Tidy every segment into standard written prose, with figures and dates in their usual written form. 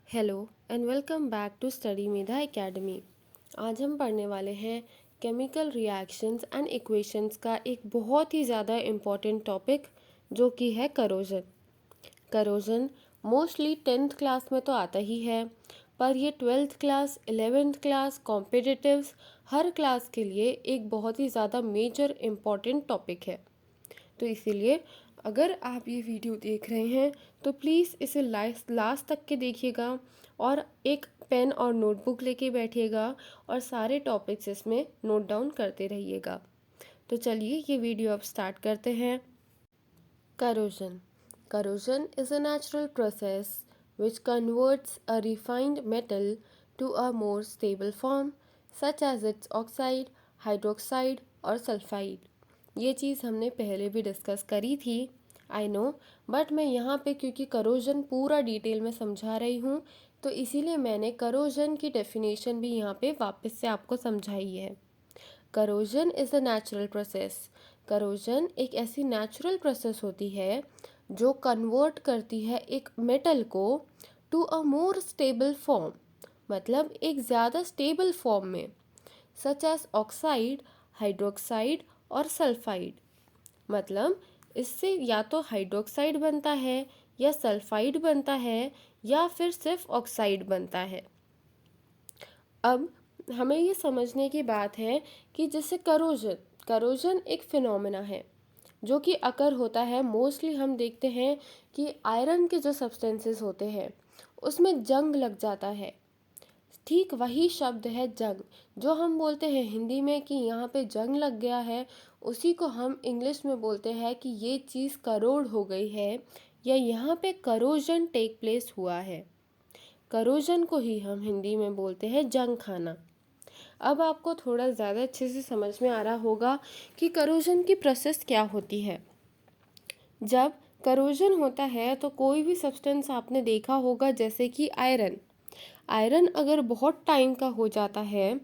Hello and welcome back to study Medha academy. आज हम पढ़ने वाले हैं केमिकल रिएक्शंस एंड इक्वेशंस का एक बहुत ही ज़्यादा इम्पॉर्टेंट टॉपिक जो कि है corrosion. Corrosion mostly 10th class में तो आता ही है, पर ये 12th class 11th class competitives हर क्लास के लिए एक बहुत ही ज़्यादा मेजर इम्पॉर्टेंट टॉपिक है। तो इसीलिए अगर आप ये वीडियो देख रहे हैं तो प्लीज़ इसे लास्ट तक के देखिएगा और एक पेन और नोटबुक लेके बैठिएगा और सारे टॉपिक्स इसमें नोट डाउन करते रहिएगा। तो चलिए ये वीडियो अब स्टार्ट करते हैं। Corrosion corrosion is a natural process which converts a refined metal to a more stable form such as its oxide, hydroxide और सल्फाइड। ये चीज़ हमने पहले भी डिस्कस करी थी, आई नो, बट मैं यहाँ पे क्योंकि करोजन पूरा डिटेल में समझा रही हूँ तो इसीलिए मैंने करोजन की डेफिनेशन भी यहाँ पे वापस से आपको समझाई है। Corrosion is a natural process. Corrosion एक ऐसी नेचुरल प्रोसेस होती है जो कन्वर्ट करती है एक मेटल को to a more stable form, मतलब एक ज़्यादा स्टेबल फॉर्म में, सच एज ऑक्साइड, हाइड्रोक्साइड और सल्फाइड। मतलब इससे या तो हाइड्रोक्साइड बनता है या सल्फाइड बनता है या फिर सिर्फ ऑक्साइड बनता है। अब हमें ये समझने की बात है कि जैसे करोजन करोजन एक फिनोमेना है जो कि अकर होता है। मोस्टली हम देखते हैं कि आयरन के जो सब्सटेंसेस होते हैं उसमें जंग लग जाता है। ठीक वही शब्द है जंग, जो हम बोलते हैं हिंदी में कि यहाँ पे जंग लग गया है, उसी को हम इंग्लिश में बोलते हैं कि ये चीज़ करोड़ हो गई है या यहाँ पे करोजन टेक प्लेस हुआ है। करोजन को ही हम हिंदी में बोलते हैं जंग खाना। अब आपको थोड़ा ज़्यादा अच्छे से समझ में आ रहा होगा कि करोजन की प्रोसेस क्या होती है। जब करोजन होता है तो कोई भी सब्सटेंस आपने देखा होगा, जैसे कि आयरन आयरन अगर बहुत टाइम का हो जाता है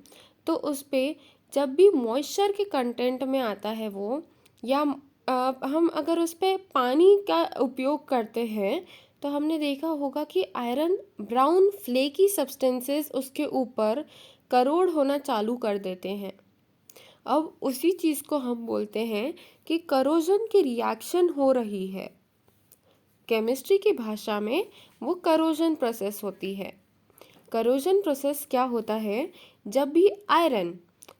तो उस पर जब भी मॉइस्चर के कंटेंट में आता है वो, या हम अगर उस पर पानी का उपयोग करते हैं तो हमने देखा होगा कि आयरन ब्राउन फ्लेकी सब्सटेंसेस उसके ऊपर करोड़ होना चालू कर देते हैं। अब उसी चीज़ को हम बोलते हैं कि करोजन की रिएक्शन हो रही है। केमिस्ट्री की भाषा में वो करोजन प्रोसेस होती है। करोजन प्रोसेस क्या होता है, जब भी आयरन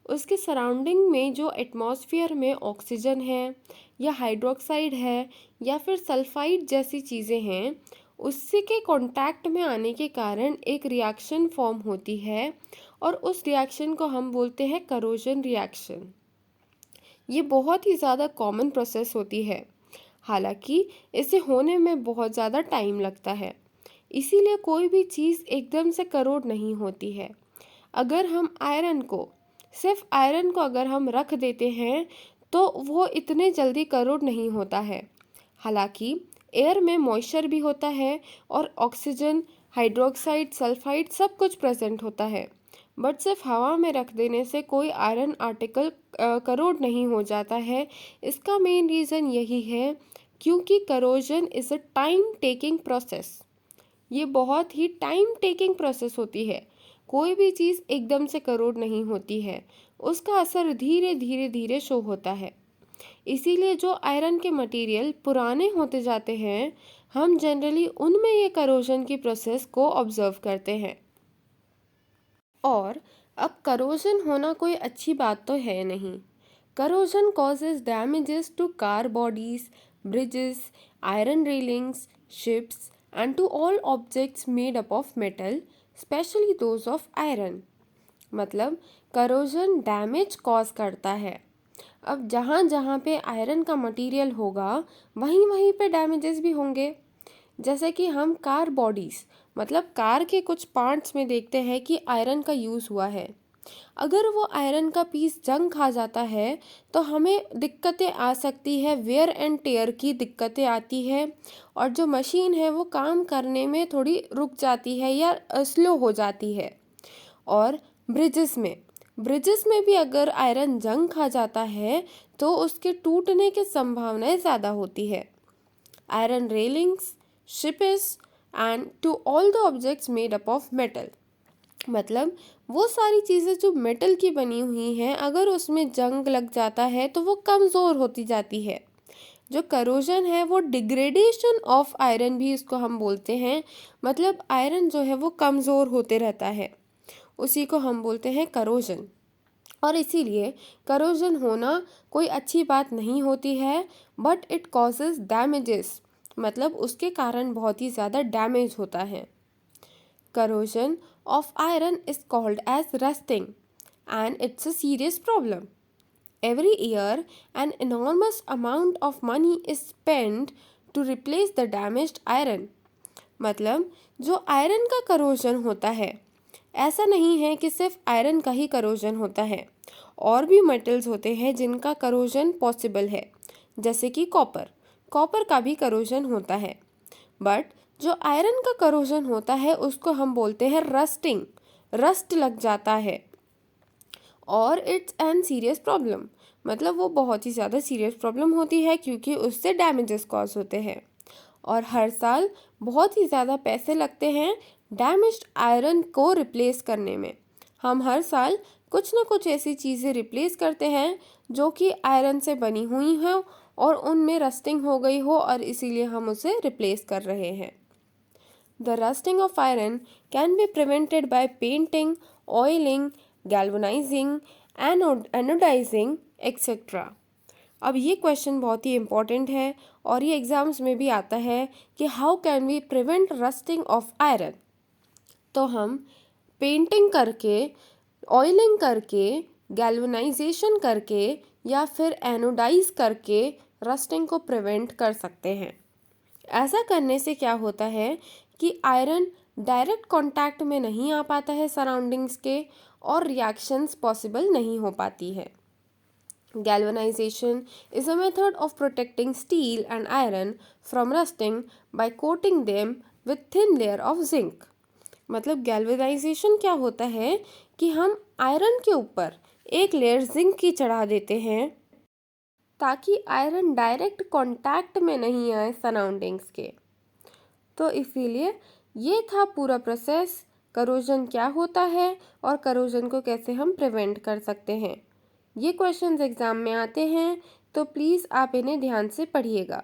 उसके सराउंडिंग में जो एटमॉस्फेयर में ऑक्सीजन है या हाइड्रोक्साइड है या फिर सल्फाइड जैसी चीज़ें हैं, उससे के कांटेक्ट में आने के कारण एक रिएक्शन फॉर्म होती है और उस रिएक्शन को हम बोलते हैं करोजन रिएक्शन। ये बहुत ही ज़्यादा कॉमन प्रोसेस होती है, हालांकि इसे होने में बहुत ज़्यादा टाइम लगता है। इसीलिए कोई भी चीज़ एकदम से करोड़ नहीं होती है। अगर हम सिर्फ आयरन को अगर हम रख देते हैं तो वो इतने जल्दी करोड़ नहीं होता है। हालांकि एयर में मॉइस्चर भी होता है और ऑक्सीजन, हाइड्रोक्साइड, सल्फाइड सब कुछ प्रेजेंट होता है, बट सिर्फ हवा में रख देने से कोई आयरन आर्टिकल करोड़ नहीं हो जाता है। इसका मेन रीज़न यही है क्योंकि corrosion is a time taking process. ये बहुत ही टाइम टेकिंग प्रोसेस होती है। कोई भी चीज़ एकदम से करोड़ नहीं होती है, उसका असर धीरे धीरे धीरे शो होता है। इसीलिए जो आयरन के मटेरियल पुराने होते जाते हैं, हम जनरली उनमें ये करोजन की प्रोसेस को ऑब्जर्व करते हैं। और अब करोजन होना कोई अच्छी बात तो है नहीं। Corrosion causes damages to car bodies, bridges, iron railings, ships and to all objects made up of metal, especially those of iron। मतलब करोजन डैमेज कॉज करता है। अब जहाँ जहाँ पे आयरन का मटेरियल होगा वहीं वहीं पे डैमेजेस भी होंगे। जैसे कि हम कार बॉडीज़, मतलब कार के कुछ पार्ट्स में देखते हैं कि आयरन का यूज़ हुआ है। अगर वो आयरन का पीस जंग खा जाता है तो हमें दिक्कतें आ सकती है, वेयर एंड टेयर की दिक्कतें आती है और जो मशीन है वो काम करने में थोड़ी रुक जाती है या स्लो हो जाती है। और ब्रिजेस में भी अगर आयरन जंग खा जाता है तो उसके टूटने की संभावनाएं ज़्यादा होती है। Iron railings, ships, and to all the objects made up of metal. मतलब वो सारी चीज़ें जो मेटल की बनी हुई हैं, अगर उसमें जंग लग जाता है तो वो कमज़ोर होती जाती है। जो करोजन है वो डिग्रेडेशन ऑफ आयरन भी इसको हम बोलते हैं। मतलब आयरन जो है वो कमज़ोर होते रहता है, उसी को हम बोलते हैं करोजन। और इसीलिए करोजन होना कोई अच्छी बात नहीं होती है, बट इट कॉजेज डैमेजेस। मतलब उसके कारण बहुत ही ज़्यादा डैमेज होता है। Corrosion of iron is called as rusting, and it's a serious problem. Every year, an enormous amount of money is spent to replace the damaged iron. मतलब जो iron का करोजन होता है, ऐसा नहीं है कि सिर्फ आयरन का ही करोजन होता है, और भी मेटल्स होते हैं जिनका करोजन पॉसिबल है, जैसे कि कॉपर। कॉपर का भी करोजन होता है, बट जो आयरन का करोजन होता है उसको हम बोलते हैं रस्टिंग। रस्ट लग जाता है और इट्स एन सीरियस प्रॉब्लम। मतलब वो बहुत ही ज़्यादा सीरियस प्रॉब्लम होती है क्योंकि उससे डैमेजेस कॉज होते हैं, और हर साल बहुत ही ज़्यादा पैसे लगते हैं डैमेज्ड आयरन को रिप्लेस करने में। हम हर साल कुछ ना कुछ ऐसी चीज़ें रिप्लेस करते हैं जो कि आयरन से बनी हुई हो और उनमें रस्टिंग हो गई हो, और इसीलिए हम उसे रिप्लेस कर रहे हैं। The rusting of iron can be prevented by painting, oiling, galvanizing, anodizing, etc. अब ये क्वेश्चन बहुत ही इम्पोर्टेंट है और ये एग्जाम्स में भी आता है कि how can we prevent rusting of iron. तो हम पेंटिंग करके, ऑयलिंग करके, गैल्वनाइजेशन करके या फिर एनोडाइज करके रस्टिंग को प्रिवेंट कर सकते हैं। ऐसा करने से क्या होता है कि आयरन डायरेक्ट कांटेक्ट में नहीं आ पाता है सराउंडिंग्स के, और रिएक्शंस पॉसिबल नहीं हो पाती है। Galvanisation is a method of protecting steel and iron from rusting by coating them with thin layer of zinc. मतलब गैल्वेनाइजेशन क्या होता है कि हम आयरन के ऊपर एक लेयर जिंक की चढ़ा देते हैं ताकि आयरन डायरेक्ट कांटेक्ट में नहीं आए सराउंडिंग्स के। तो इसीलिए ये था पूरा प्रोसेस, करोजन क्या होता है और करोजन को कैसे हम प्रिवेंट कर सकते हैं। ये क्वेश्चंस एग्जाम में आते हैं, तो प्लीज़ आप इन्हें ध्यान से पढ़िएगा।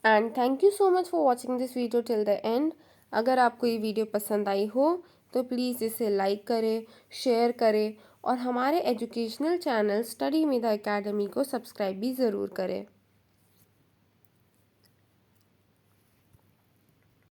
And thank you so much for watching this video till the end. अगर आपको ये वीडियो पसंद आई हो तो प्लीज़ इसे लाइक करें, शेयर करें और हमारे educational channel study Medha academy को सब्सक्राइब भी ज़रूर करें।